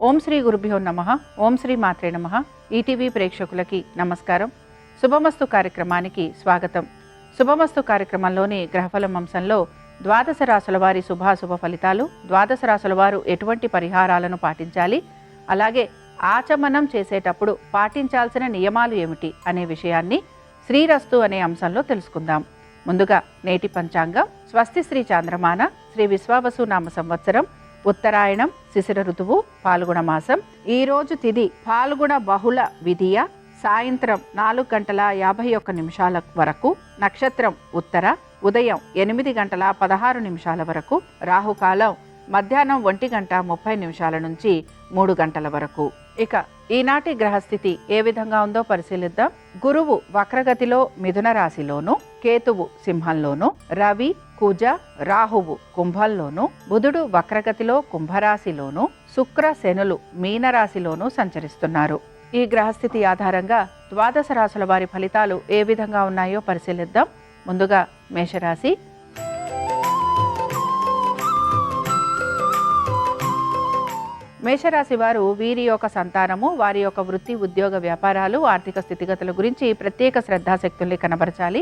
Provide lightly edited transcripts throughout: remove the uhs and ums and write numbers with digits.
ఓం శ్రీ గురుభ్యో నమః. ఓం శ్రీ మాత్రే నమః. ఈటీవీ ప్రేక్షకులకి నమస్కారం. శుభమస్తు కార్యక్రమానికి స్వాగతం. శుభమస్తు కార్యక్రమంలోని గ్రహఫలం అంశంలో ద్వాదశ రాశుల వారి శుభాశుభ ఫలితాలు, ద్వాదశ రాశుల వారు ఎటువంటి పరిహారాలను పాటించాలి, అలాగే ఆచమనం చేసేటప్పుడు పాటించాల్సిన నియమాలు ఏమిటి అనే విషయాన్ని శ్రీరస్తు అనే అంశంలో తెలుసుకుందాం. ముందుగా నేటి పంచాంగం. స్వస్తి శ్రీ చాంద్రమాన శ్రీ విశ్వావసు నామ సంవత్సరం ఉత్తరాయణం శిశిర ఋతువు పాల్గొన మాసం. ఈరోజు తిథి పాల్గొన బహుళ విధియ సాయంత్రం 4:51 వరకు, నక్షత్రం ఉత్తర, ఉదయం 8:16 వరకు, రాహుకాలం మధ్యాహ్నం 1:30 నుంచి 3 వరకు. ఇక ఈనాటి గ్రహస్థితి ఏ విధంగా ఉందో పరిశీలిద్దాం. గురువు వక్రగతిలో మిథున రాశిలోను, కేతువు సింహంలోను, రవి, కుజ, రాహువు కుంభంలోను, బుధుడు వక్రగతిలో కుంభరాశిలోను, శుక్ర, శనులు మీనరాశిలోను సంచరిస్తున్నారు. ఈ గ్రహస్థితి ఆధారంగా ద్వాదశ రాశుల వారి ఫలితాలు ఏ విధంగా ఉన్నాయో పరిశీలిద్దాం. ముందుగా మేషరాశి. మేషరాశి వారు వీరి యొక్క సంతానము, వారి యొక్క వృత్తి, ఉద్యోగ, వ్యాపారాలు, ఆర్థిక స్థితిగతుల గురించి ప్రత్యేక శ్రద్ధాశక్తుల్ని కనబరచాలి.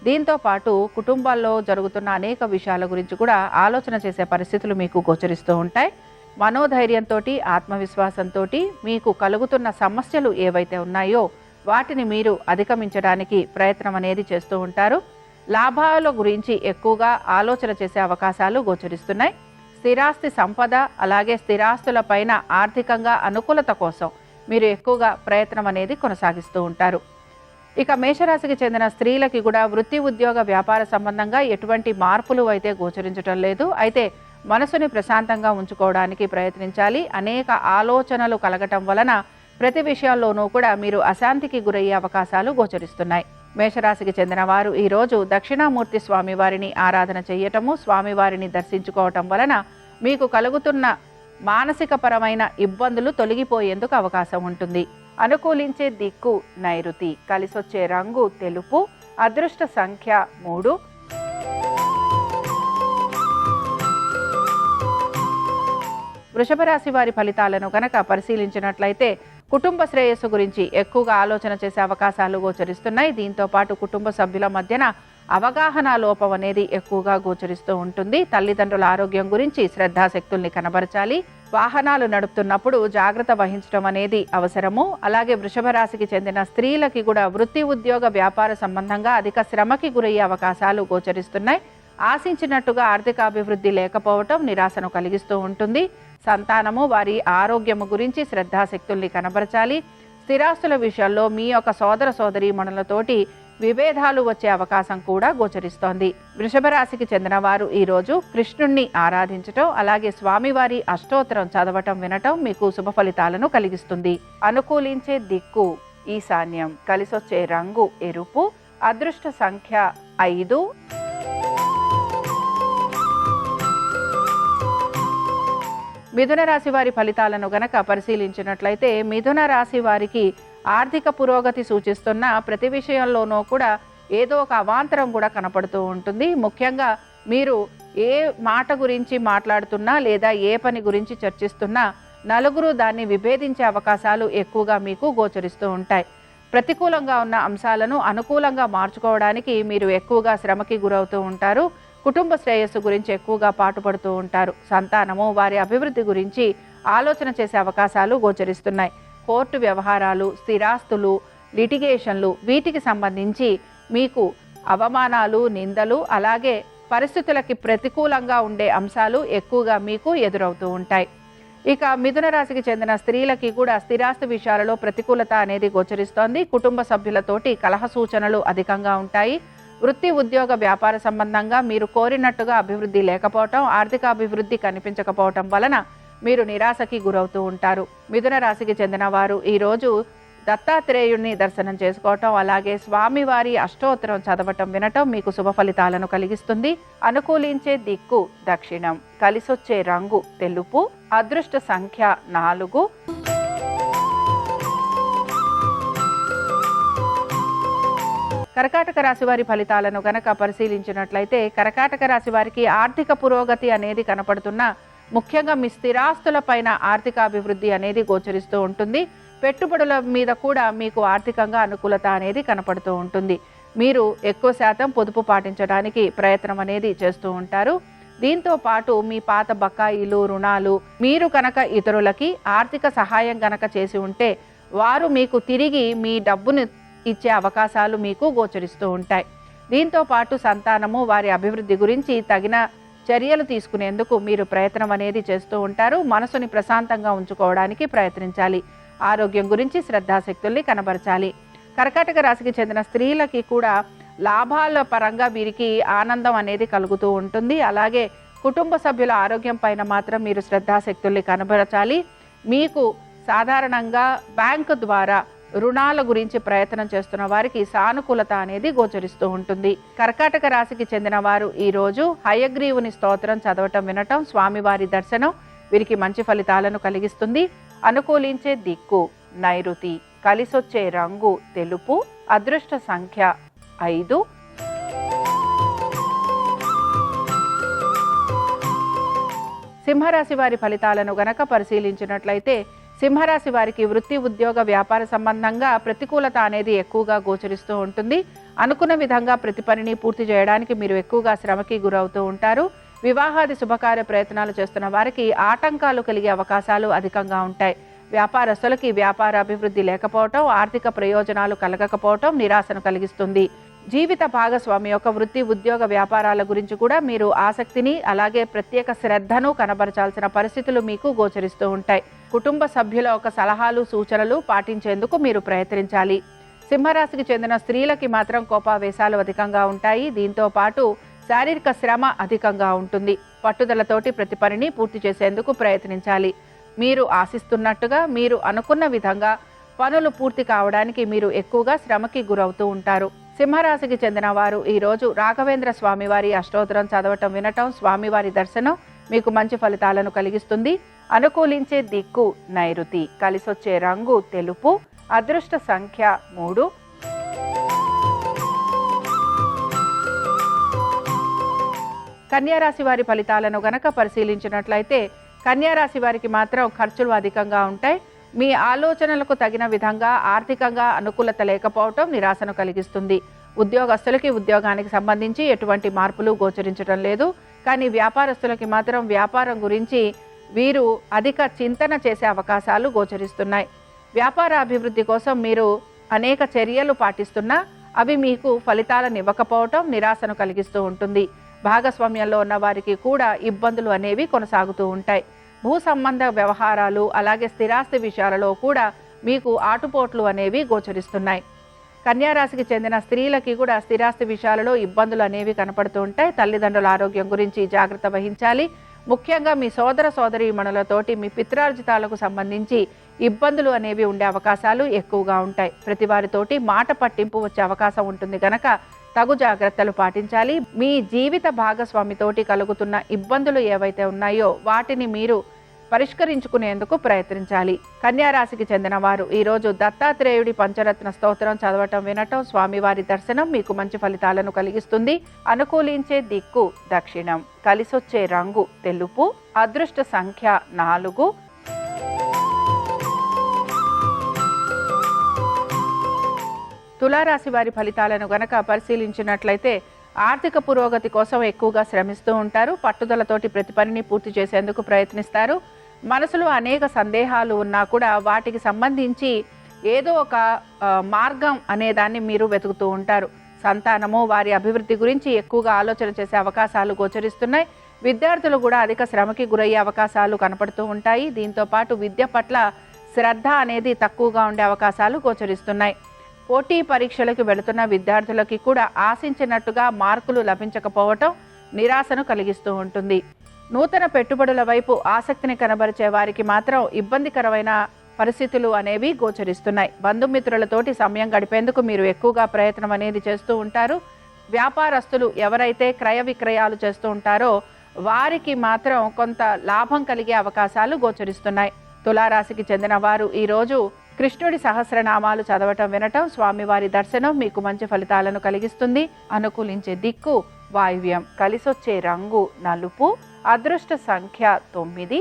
దీంతో పాటు కుటుంబాల్లో జరుగుతున్న అనేక విషయాల గురించి కూడా ఆలోచన చేసే పరిస్థితులు మీకు గోచరిస్తూ ఉంటాయి. మనోధైర్యంతో, ఆత్మవిశ్వాసంతో మీకు కలుగుతున్న సమస్యలు ఏవైతే ఉన్నాయో వాటిని మీరు అధిగమించడానికి ప్రయత్నం అనేది చేస్తూ ఉంటారు. లాభాల గురించి ఎక్కువగా ఆలోచన చేసే అవకాశాలు గోచరిస్తున్నాయి. స్థిరాస్తి సంపద, అలాగే స్థిరాస్తుల పైన ఆర్థికంగా అనుకూలత కోసం మీరు ఎక్కువగా ప్రయత్నం అనేది కొనసాగిస్తూ ఉంటారు. ఇక మేషరాశికి చెందిన స్త్రీలకి కూడా వృత్తి, ఉద్యోగ, వ్యాపార సంబంధంగా ఎటువంటి మార్పులు అయితే గోచరించడం లేదు. అయితే మనసుని ప్రశాంతంగా ఉంచుకోవడానికి ప్రయత్నించాలి. అనేక ఆలోచనలు కలగటం వలన ప్రతి విషయంలోనూ కూడా మీరు అశాంతికి గురయ్యే అవకాశాలు గోచరిస్తున్నాయి. మేషరాశికి చెందిన వారు ఈరోజు దక్షిణామూర్తి స్వామివారిని ఆరాధన చేయటము, స్వామివారిని దర్శించుకోవటం వలన మీకు కలుగుతున్న మానసిక పరమైన ఇబ్బందులు తొలగిపోయేందుకు అవకాశం ఉంటుంది. అనుకూలించే దిక్కు నైరుతి, కలిసొచ్చే రంగు తెలుపు, అదృష్ట సంఖ్య 3. వృషభ రాశి వారి ఫలితాలను కనుక పరిశీలించినట్లయితే కుటుంబ శ్రేయస్సు గురించి ఎక్కువగా ఆలోచన చేసే అవకాశాలు గోచరిస్తున్నాయి. దీంతో పాటు కుటుంబ సభ్యుల మధ్యన అవగాహన లోపం అనేది ఎక్కువగా గోచరిస్తూ ఉంటుంది. తల్లిదండ్రుల ఆరోగ్యం గురించి శ్రద్ధాశక్తుల్ని కనబరచాలి. వాహనాలు నడుపుతున్నప్పుడు జాగ్రత్త వహించడం అనేది అవసరము. అలాగే వృషభ రాశికి చెందిన స్త్రీలకి కూడా వృత్తి, ఉద్యోగ, వ్యాపార సంబంధంగా అధిక శ్రమకి గురయ్యే అవకాశాలు గోచరిస్తున్నాయి. ఆశించినట్టుగా ఆర్థిక అభివృద్ధి లేకపోవటం నిరాశను కలిగిస్తూ ఉంటుంది. సంతానము, వారి ఆరోగ్యము గురించి శ్రద్ధాశక్తుల్ని కనబరచాలి. స్థిరాస్తుల విషయాల్లో మీ యొక్క సోదర సోదరీమణులతోటి విభేదాలు వచ్చే అవకాశం కూడా గోచరిస్తోంది. వృషభ రాశికి చెందిన వారు ఈరోజు కృష్ణుణ్ణి ఆరాధించటం, అలాగే స్వామివారి అష్టోత్తరం చదవటం, వినటం మీకు శుభ ఫలితాలను కలిగిస్తుంది. అనుకూలించే దిక్కు ఈశాన్యం, కలిసొచ్చే రంగు ఎరుపు, అదృష్ట సంఖ్య 5. మిథున రాశి వారి ఫలితాలను గనక పరిశీలించినట్లయితే మిథున రాశి వారికి ఆర్థిక పురోగతి సూచిస్తున్న ప్రతి విషయంలోనూ కూడా ఏదో ఒక అవాంతరం కూడా కనపడుతూ ఉంటుంది. ముఖ్యంగా మీరు ఏ మాట గురించి మాట్లాడుతున్నా లేదా ఏ పని గురించి చర్చిస్తున్నా నలుగురు దాన్ని విభేదించే అవకాశాలు ఎక్కువగా మీకు గోచరిస్తూ ఉంటాయి. ప్రతికూలంగా ఉన్న అంశాలను అనుకూలంగా మార్చుకోవడానికి మీరు ఎక్కువగా శ్రమకి గురవుతూ ఉంటారు. కుటుంబ శ్రేయస్సు గురించి ఎక్కువగా పాటుపడుతూ ఉంటారు. సంతానము, వారి అభివృద్ధి గురించి ఆలోచన చేసే అవకాశాలు గోచరిస్తున్నాయి. కోర్టు వ్యవహారాలు, స్థిరాస్తులు, లిటిగేషన్లు, వీటికి సంబంధించి మీకు అవమానాలు, నిందలు, అలాగే పరిస్థితులకి ప్రతికూలంగా ఉండే అంశాలు ఎక్కువగా మీకు ఎదురవుతూ ఉంటాయి. ఇక మిథున రాశికి చెందిన స్త్రీలకి కూడా స్థిరాస్తి విషయాలలో ప్రతికూలత అనేది గోచరిస్తోంది. కుటుంబ సభ్యులతోటి కలహ సూచనలు అధికంగా ఉంటాయి. వృత్తి, ఉద్యోగ, వ్యాపార సంబంధంగా మీరు కోరినట్టుగా అభివృద్ధి లేకపోవటం, ఆర్థిక అభివృద్ధి కనిపించకపోవటం వలన మీరు నిరాశకి గురవుతూ ఉంటారు. మిథున రాశికి చెందిన వారు ఈరోజు దత్తాత్రేయుడిని దర్శనం చేసుకోవటం, అలాగే స్వామివారి అష్టోత్తరం చదవటం, వినటం మీకు శుభ ఫలితాలను కలిగిస్తుంది. అనుకూలించే దిక్కు దక్షిణం, కలిసొచ్చే రంగు తెలుపు, అదృష్ట సంఖ్య 4. కర్కాటక రాశి వారి ఫలితాలను గనక పరిశీలించినట్లయితే కర్కాటక రాశి వారికి ఆర్థిక పురోగతి అనేది కనపడుతున్న ముఖ్యంగా మీ స్థిరాస్తుల పైన ఆర్థికాభివృద్ధి అనేది గోచరిస్తూ ఉంటుంది. పెట్టుబడుల మీద కూడా మీకు ఆర్థికంగా అనుకూలత అనేది కనపడుతూ ఉంటుంది. మీరు ఎక్కువ శాతం పొదుపు పాటించడానికి ప్రయత్నం అనేది చేస్తూ ఉంటారు. దీంతో పాటు మీ పాత బకాయిలు, రుణాలు మీరు కనుక ఇతరులకి ఆర్థిక సహాయం కనుక చేసి ఉంటే వారు మీకు తిరిగి మీ డబ్బును ఇచ్చే అవకాశాలు మీకు గోచరిస్తూ ఉంటాయి. దీంతో పాటు సంతానము వారి అభివృద్ధి గురించి తగిన చర్యలు తీసుకునేందుకు మీరు ప్రయత్నం అనేది చేస్తూ ఉంటారు. మనసుని ప్రశాంతంగా ఉంచుకోవడానికి ప్రయత్నించాలి. ఆరోగ్యం గురించి శ్రద్ధాశక్తుల్ని కనబరచాలి. కర్కాటక రాశికి చెందిన స్త్రీలకి కూడా లాభాల పరంగా వీరికి ఆనందం అనేది కలుగుతూ ఉంటుంది. అలాగే కుటుంబ సభ్యుల ఆరోగ్యం పైన మాత్రం మీరు శ్రద్ధాశక్తుల్ని కనబరచాలి. మీకు సాధారణంగా బ్యాంకు ద్వారా రుణాల గురించి ప్రయత్నం చేస్తున్న వారికి సానుకూలత అనేది గోచరిస్తూ ఉంటుంది. కర్కాటక రాశికి చెందిన వారు ఈరోజు హయగ్రీవుని స్తోత్రం చదవటం, వినటం, స్వామివారి దర్శనం వీరికి మంచి ఫలితాలను కలిగిస్తుంది. అనుకూలించే దిక్కు నైరుతి, కలిసొచ్చే రంగు తెలుపు, అదృష్ట సంఖ్య 5. సింహరాశి వారి ఫలితాలను గనక పరిశీలించినట్లయితే సింహరాశి వారికి వృత్తి, ఉద్యోగ, వ్యాపార సంబంధంగా ప్రతికూలత అనేది ఎక్కువగా గోచరిస్తూ ఉంటుంది. అనుకున్న విధంగా ప్రతి పనిని పూర్తి చేయడానికి మీరు ఎక్కువగా శ్రమకి గురవుతూ ఉంటారు. వివాహాది శుభకార్య ప్రయత్నాలు చేస్తున్న వారికి ఆటంకాలు కలిగే అవకాశాలు అధికంగా ఉంటాయి. వ్యాపారస్తులకి వ్యాపార అభివృద్ధి లేకపోవటం, ఆర్థిక ప్రయోజనాలు కలగకపోవటం నిరాశను కలిగిస్తుంది. జీవిత భాగస్వామి యొక్క వృత్తి, ఉద్యోగ, వ్యాపారాల గురించి కూడా మీరు ఆసక్తిని అలాగే ప్రత్యేక శ్రద్ధను కనబరచాల్సిన పరిస్థితులు మీకు గోచరిస్తూ ఉంటాయి. కుటుంబ సభ్యుల యొక్క సలహాలు, సూచనలు పాటించేందుకు మీరు ప్రయత్నించాలి. సింహరాశికి చెందిన స్త్రీలకి మాత్రం కోపావేశాలు అధికంగా ఉంటాయి. దీంతో పాటు శారీరక శ్రమ అధికంగా ఉంటుంది. పట్టుదలతోటి ప్రతి పనిని పూర్తి చేసేందుకు ప్రయత్నించాలి. మీరు ఆశిస్తున్నట్టుగా, మీరు అనుకున్న విధంగా పనులు పూర్తి కావడానికి మీరు ఎక్కువగా శ్రమకి గురవుతూ ఉంటారు. సింహరాశికి చెందిన వారు ఈరోజు రాఘవేంద్ర స్వామివారి అష్టోత్తరం చదవటం, వినటం, స్వామివారి దర్శనం మీకు మంచి ఫలితాలను కలిగిస్తుంది. అనుకూలించే దిక్కు నైరుతి, కలిసొచ్చే రంగు తెలుపు, అదృష్ట సంఖ్య 3. కన్యారాశి వారి ఫలితాలను గనక పరిశీలించినట్లయితే కన్యారాశి వారికి మాత్రం ఖర్చులు అధికంగా ఉంటాయి. మీ ఆలోచనలకు తగిన విధంగా ఆర్థికంగా అనుకూలత లేకపోవటం నిరాశను కలిగిస్తుంది. ఉద్యోగస్తులకి ఉద్యోగానికి సంబంధించి ఎటువంటి మార్పులు గోచరించడం లేదు. కానీ వ్యాపారస్తులకి మాత్రం వ్యాపారం గురించి వీరు అధిక చింతన చేసే అవకాశాలు గోచరిస్తున్నాయి. వ్యాపార అభివృద్ధి కోసం మీరు అనేక చర్యలు పాటిస్తున్నా అవి మీకు ఫలితాలను ఇవ్వకపోవటం నిరాశను కలిగిస్తూ ఉంటుంది. భాగస్వామ్యంలో ఉన్న వారికి కూడా ఇబ్బందులు అనేవి కొనసాగుతూ ఉంటాయి. భూ సంబంధ వ్యవహారాలు అలాగే స్థిరాస్తి విషయాలలో కూడా మీకు ఆటుపోట్లు అనేవి గోచరిస్తున్నాయి. కన్యారాశికి చెందిన స్త్రీలకి కూడా స్థిరాస్తి విషయాలలో ఇబ్బందులు అనేవి కనపడుతూ ఉంటాయి. తల్లిదండ్రుల ఆరోగ్యం గురించి జాగ్రత్త వహించాలి. ముఖ్యంగా మీ సోదర సోదరీమణులతోటి మీ పిత్రార్జితాలకు సంబంధించి ఇబ్బందులు అనేవి ఉండే అవకాశాలు ఎక్కువగా ఉంటాయి. ప్రతి వారితోటి మాట పట్టింపు వచ్చే అవకాశం ఉంటుంది కనుక తగు జాగ్రత్తలు పాటించాలి. మీ జీవిత భాగస్వామితోటి కలుగుతున్న ఇబ్బందులు ఏవైతే ఉన్నాయో వాటిని మీరు పరిష్కరించుకునేందుకు ప్రయత్నించాలి. కన్యారాశికి చెందిన వారు ఈరోజు దత్తాత్రేయుడి పంచరత్న స్తోత్రం చదవటం, వినటం, స్వామివారి దర్శనం మీకు మంచి ఫలితాలను కలిగిస్తుంది. అనుకూలించే దిక్కు దక్షిణం, కలిసొచ్చే రంగు తెలుపు, అదృష్ట సంఖ్య 4. తులారాశి వారి ఫలితాలను గనక పరిశీలించినట్లయితే ఆర్థిక పురోగతి కోసం ఎక్కువగా శ్రమిస్తూ ఉంటారు. పట్టుదలతోటి ప్రతి పనిని పూర్తి చేసేందుకు ప్రయత్నిస్తారు. మనసులో అనేక సందేహాలు ఉన్నా కూడా వాటికి సంబంధించి ఏదో ఒక మార్గం అనేదాన్ని మీరు వెతుకుతూ ఉంటారు. సంతానము వారి అభివృద్ధి గురించి ఎక్కువగా ఆలోచన చేసే అవకాశాలు గోచరిస్తున్నాయి. విద్యార్థులు కూడా అధిక శ్రమకి గురయ్యే అవకాశాలు కనపడుతూ ఉంటాయి. దీంతో పాటు విద్య పట్ల శ్రద్ధ అనేది తక్కువగా ఉండే అవకాశాలు గోచరిస్తున్నాయి. పోటీ పరీక్షలకు వెళుతున్న విద్యార్థులకి కూడా ఆశించినట్టుగా మార్కులు లభించకపోవటం నిరాశను కలిగిస్తూ ఉంటుంది. నూతన పెట్టుబడుల వైపు ఆసక్తిని కనబరిచే వారికి మాత్రం ఇబ్బందికరమైన పరిస్థితులు అనేవి గోచరిస్తున్నాయి. బంధుమిత్రులతోటి సమయం గడిపేందుకు మీరు ఎక్కువగా ప్రయత్నం అనేది చేస్తూ ఉంటారు. వ్యాపారస్తులు ఎవరైతే క్రయ విక్రయాలు చేస్తూ ఉంటారో వారికి మాత్రం కొంత లాభం కలిగే అవకాశాలు గోచరిస్తున్నాయి. తులారాశికి చెందిన వారు ఈరోజు కృష్ణుడి సహస్రనామాలు చదవటం, వినటం, స్వామివారి దర్శనం మీకు మంచి ఫలితాలను కలిగిస్తుంది. అనుకూలించే దిక్కు వాయువ్యం, కలిసొచ్చే రంగు నలుపు, అదృష్ట సంఖ్య 9.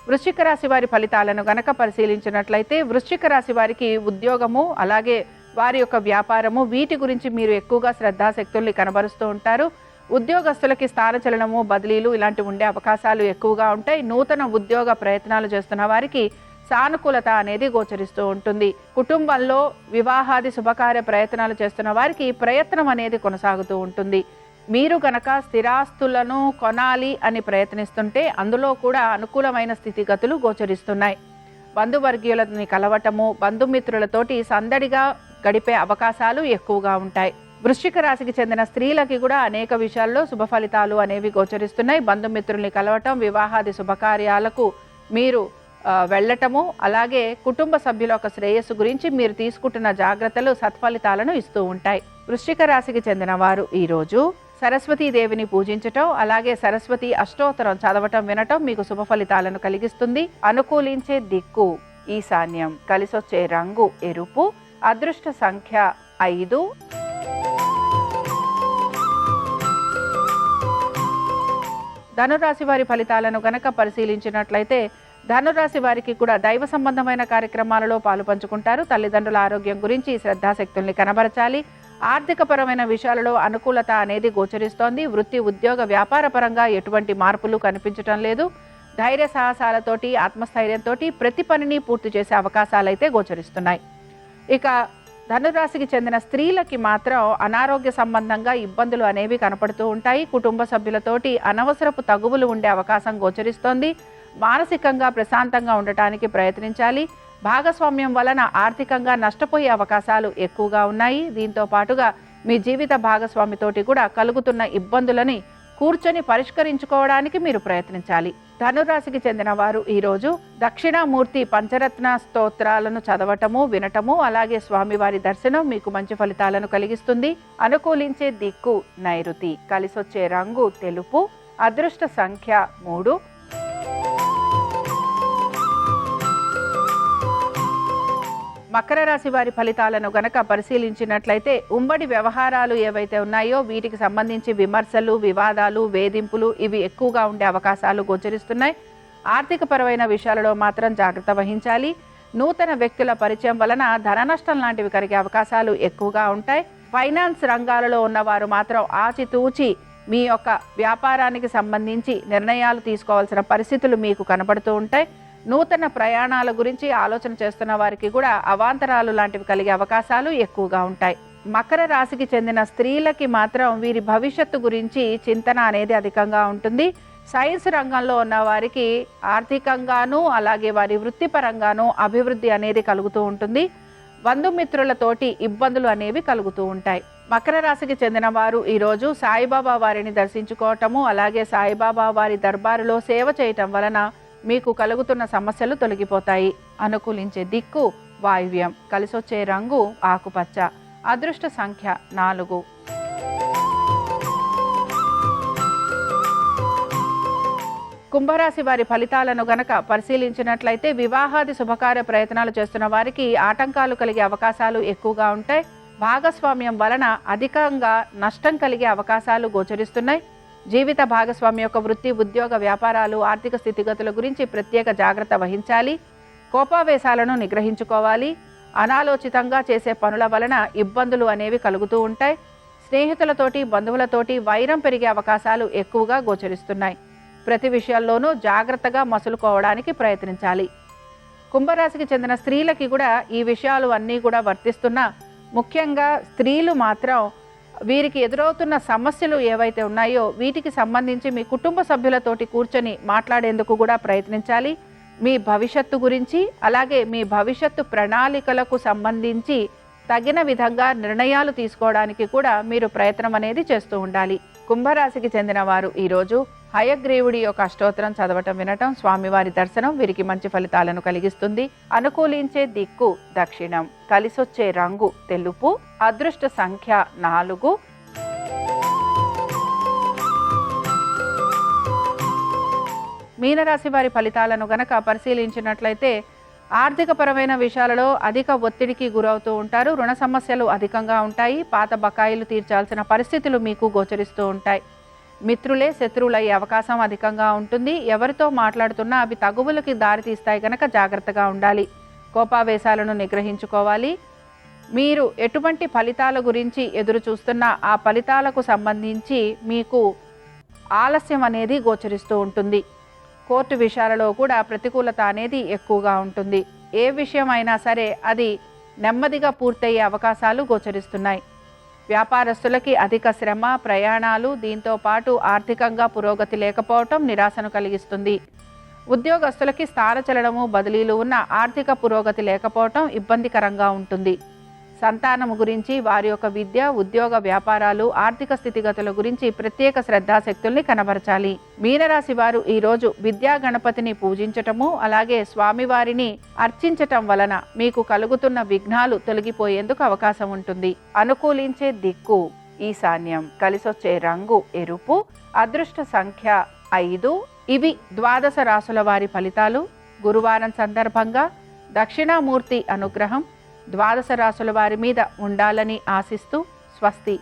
వృశ్చిక రాశి వారి ఫలితాలను గనక పరిశీలించినట్లయితే వృశ్చిక రాశి వారికి ఉద్యోగము అలాగే వారి యొక్క వ్యాపారము వీటి గురించి మీరు ఎక్కువగా శ్రద్ధాశక్తుల్ని కనబరుస్తూ ఉంటారు. ఉద్యోగస్తులకి స్థానచలనము బదిలీలు ఇలాంటివి ఉండే అవకాశాలు ఎక్కువగా ఉంటాయి. నూతన ఉద్యోగ ప్రయత్నాలు చేస్తున్న వారికి సానుకూలత అనేది గోచరిస్తూ ఉంటుంది. కుటుంబంలో వివాహాది శుభకార్య ప్రయత్నాలు చేస్తున్న వారికి ప్రయత్నం అనేది కొనసాగుతూ ఉంటుంది. మీరు గనక స్థిరాస్తులను కొనాలి అని ప్రయత్నిస్తుంటే అందులో కూడా అనుకూలమైన స్థితిగతులు గోచరిస్తున్నాయి. బంధువర్గీయులని కలవటము, బంధుమిత్రులతోటి సందడిగా గడిపే అవకాశాలు ఎక్కువగా ఉంటాయి. వృశ్చిక రాశికి చెందిన స్త్రీలకి కూడా అనేక విషయాల్లో శుభ ఫలితాలు అనేవి గోచరిస్తున్నాయి. బంధుమిత్రుల్ని కలవటం, వివాహాది శుభకార్యాలకు మీరు వెళ్ళటము, అలాగే కుటుంబ సభ్యుల యొక్క శ్రేయస్సు గురించి మీరు తీసుకుంటున్న జాగ్రత్తలు సత్ఫలితాలను ఇస్తూ ఉంటాయి. వృశ్చిక రాశికి చెందిన వారు ఈరోజు సరస్వతీదేవిని పూజించటం, అలాగే సరస్వతి అష్టోత్తరం చదవటం వినటం మీకు శుభ ఫలితాలను కలిగిస్తుంది. అనుకూలించే దిక్కు ఈశాన్యం, కలిసొచ్చే రంగు ఎరుపు, అదృష్ట సంఖ్య 5. ధనురాశి వారి ఫలితాలను గనక పరిశీలించినట్లయితే ధనురాశి వారికి కూడా దైవ సంబంధమైన కార్యక్రమాలలో పాలు పంచుకుంటారు. తల్లిదండ్రుల ఆరోగ్యం గురించి శ్రద్ధాశక్తుల్ని కనబరచాలి. ఆర్థికపరమైన విషయాలలో అనుకూలత అనేది గోచరిస్తోంది. వృత్తి ఉద్యోగ వ్యాపార పరంగా ఎటువంటి మార్పులు కనిపించటం లేదు. ధైర్య సాహసాలతోటి ఆత్మస్థైర్యంతో ప్రతి పనిని పూర్తి చేసే అవకాశాలు అయితే గోచరిస్తున్నాయి. ఇక ధనురాశికి చెందిన స్త్రీలకి మాత్రం అనారోగ్య సంబంధంగా ఇబ్బందులు అనేవి కనపడుతూ ఉంటాయి. కుటుంబ సభ్యులతోటి అనవసరపు తగువులు ఉండే అవకాశం గోచరిస్తోంది. మానసికంగా ప్రశాంతంగా ఉండటానికి ప్రయత్నించాలి. భాగస్వామ్యం వలన ఆర్థికంగా నష్టపోయే అవకాశాలు ఎక్కువగా ఉన్నాయి. దీంతో పాటుగా మీ జీవిత భాగస్వామితోటి కూడా కలుగుతున్న ఇబ్బందులని కూర్చొని పరిష్కరించుకోవడానికి మీరు ప్రయత్నించాలి. ధనురాశికి చెందిన వారు ఈరోజు దక్షిణామూర్తి పంచరత్న స్తోత్రాలను చదవటము వినటము, అలాగే స్వామివారి దర్శనం మీకు మంచి ఫలితాలను కలిగిస్తుంది. అనుకూలించే దిక్కు నైరుతి, కలిసొచ్చే రంగు తెలుపు, అదృష్ట సంఖ్య 3. మకర రాశి వారి ఫలితాలను గనక పరిశీలించినట్లయితే ఉమ్మడి వ్యవహారాలు ఏవైతే ఉన్నాయో వీటికి సంబంధించి విమర్శలు, వివాదాలు, వేధింపులు ఇవి ఎక్కువగా ఉండే అవకాశాలు గోచరిస్తున్నాయి. ఆర్థికపరమైన విషయాలలో మాత్రం జాగ్రత్త వహించాలి. నూతన వ్యక్తుల పరిచయం వలన ధన నష్టం లాంటివి కలిగే అవకాశాలు ఎక్కువగా ఉంటాయి. ఫైనాన్స్ రంగాలలో ఉన్నవారు మాత్రం ఆచితూచి మీ యొక్క వ్యాపారానికి సంబంధించి నిర్ణయాలు తీసుకోవాల్సిన పరిస్థితులు మీకు కనబడుతూ ఉంటాయి. నూతన ప్రయాణాల గురించి ఆలోచన చేస్తున్న వారికి కూడా అవాంతరాలు లాంటివి కలిగే అవకాశాలు ఎక్కువగా ఉంటాయి. మకర రాశికి చెందిన స్త్రీలకి మాత్రం వీరి భవిష్యత్తు గురించి చింతన అనేది అధికంగా ఉంటుంది. సైన్స్ రంగంలో ఉన్న వారికి ఆర్థికంగానూ అలాగే వారి వృత్తిపరంగానూ అభివృద్ధి అనేది కలుగుతూ ఉంటుంది. బంధుమిత్రులతోటి ఇబ్బందులు అనేవి కలుగుతూ ఉంటాయి. మకర రాశికి చెందిన వారు ఈరోజు సాయిబాబా వారిని దర్శించుకోవటము, అలాగే సాయిబాబా వారి దర్బారులో సేవ చేయటం వలన మీకు కలుగుతున్న సమస్యలు తొలగిపోతాయి. అనుకూలించే దిక్కు వాయువ్యం, కలిసొచ్చే రంగు ఆకుపచ్చ, అదృష్ట సంఖ్య 4. కుంభరాశి వారి ఫలితాలను గనక పరిశీలించినట్లయితే వివాహాది శుభకార్య ప్రయత్నాలు చేస్తున్న వారికి ఆటంకాలు కలిగే అవకాశాలు ఎక్కువగా ఉంటాయి. భాగస్వామ్యం వలన అధికంగా నష్టం కలిగే అవకాశాలు గోచరిస్తున్నాయి. జీవిత భాగస్వామి యొక్క వృత్తి ఉద్యోగ వ్యాపారాలు ఆర్థిక స్థితిగతుల గురించి ప్రత్యేక జాగ్రత్త వహించాలి. కోపావేశాలను నిగ్రహించుకోవాలి. అనాలోచితంగా చేసే పనుల వలన ఇబ్బందులు అనేవి కలుగుతూ ఉంటాయి. స్నేహితులతోటి బంధువులతోటి వైరం పెరిగే అవకాశాలు ఎక్కువగా గోచరిస్తున్నాయి. ప్రతి విషయాల్లోనూ జాగ్రత్తగా మసులుకోవడానికి ప్రయత్నించాలి. కుంభరాశికి చెందిన స్త్రీలకి కూడా ఈ విషయాలు అన్నీ కూడా వర్తిస్తున్నా ముఖ్యంగా స్త్రీలు మాత్రం వీరికి ఎదురవుతున్న సమస్యలు ఏవైతే ఉన్నాయో వీటికి సంబంధించి మీ కుటుంబ సభ్యులతోటి కూర్చొని మాట్లాడేందుకు కూడా ప్రయత్నించాలి. మీ భవిష్యత్తు గురించి అలాగే మీ భవిష్యత్తు ప్రణాళికలకు సంబంధించి తగిన విధంగా నిర్ణయాలు తీసుకోవడానికి కూడా మీరు ప్రయత్నం అనేది చేస్తూ ఉండాలి. కుంభరాశికి చెందిన వారు ఈరోజు హయగ్రీవుడి యొక్క అష్టోత్తరం చదవటం వినటం, స్వామివారి దర్శనం వీరికి మంచి ఫలితాలను కలిగిస్తుంది. అనుకూలించే దిక్కు దక్షిణం, కలిసొచ్చే రంగు తెలుపు, అదృష్ట సంఖ్య 4. మీనరాశి వారి ఫలితాలను గనక పరిశీలించినట్లయితే ఆర్థికపరమైన విషయాలలో అధిక ఒత్తిడికి గురవుతూ ఉంటారు. రుణ సమస్యలు అధికంగా ఉంటాయి. పాత బకాయిలు తీర్చాల్సిన పరిస్థితులు మీకు గోచరిస్తూ ఉంటాయి. మిత్రులే శత్రువులయ్యే అవకాశం అధికంగా ఉంటుంది. ఎవరితో మాట్లాడుతున్నా అవి తగువులకి దారితీస్తాయి కనుక జాగ్రత్తగా ఉండాలి. కోపావేశాలను నిగ్రహించుకోవాలి. మీరు ఎటువంటి ఫలితాల గురించి ఎదురు చూస్తున్నా ఆ ఫలితాలకు సంబంధించి మీకు ఆలస్యం అనేది గోచరిస్తూ ఉంటుంది. కోర్టు విషయాలలో కూడా ప్రతికూలత అనేది ఎక్కువగా ఉంటుంది. ఏ విషయం అయినా సరే అది నెమ్మదిగా పూర్తయ్యే అవకాశాలు గోచరిస్తున్నాయి. వ్యాపారస్తులకి అధిక శ్రమ, ప్రయాణాలు, దీంతో పాటు ఆర్థికంగా పురోగతి లేకపోవటం నిరాశను కలిగిస్తుంది. ఉద్యోగస్తులకి స్థానచలనము, బదిలీలు ఉన్న ఆర్థిక పురోగతి లేకపోవటం ఇబ్బందికరంగా ఉంటుంది. సంతానము గురించి, వారి యొక్క విద్య, ఉద్యోగ, వ్యాపారాలు, ఆర్థిక స్థితిగతుల గురించి ప్రత్యేక శ్రద్ధాశక్తుల్ని కనబరచాలి. మీనరాశి వారు ఈరోజు విద్యా గణపతిని పూజించటము, అలాగే స్వామివారిని అర్చించటం వలన మీకు కలుగుతున్న విఘ్నాలు తొలగిపోయేందుకు అవకాశం ఉంటుంది. అనుకూలించే దిక్కు ఈశాన్యం. కలిసొచ్చే రంగు ఎరుపు. అదృష్ట సంఖ్య 5. ఇవి ద్వాదశ రాశుల వారి ఫలితాలు. గురువారం సందర్భంగా దక్షిణామూర్తి అనుగ్రహం ద్వాదశ రాశుల వారి మీద ఉండాలని ఆశిస్తూ స్వస్తి.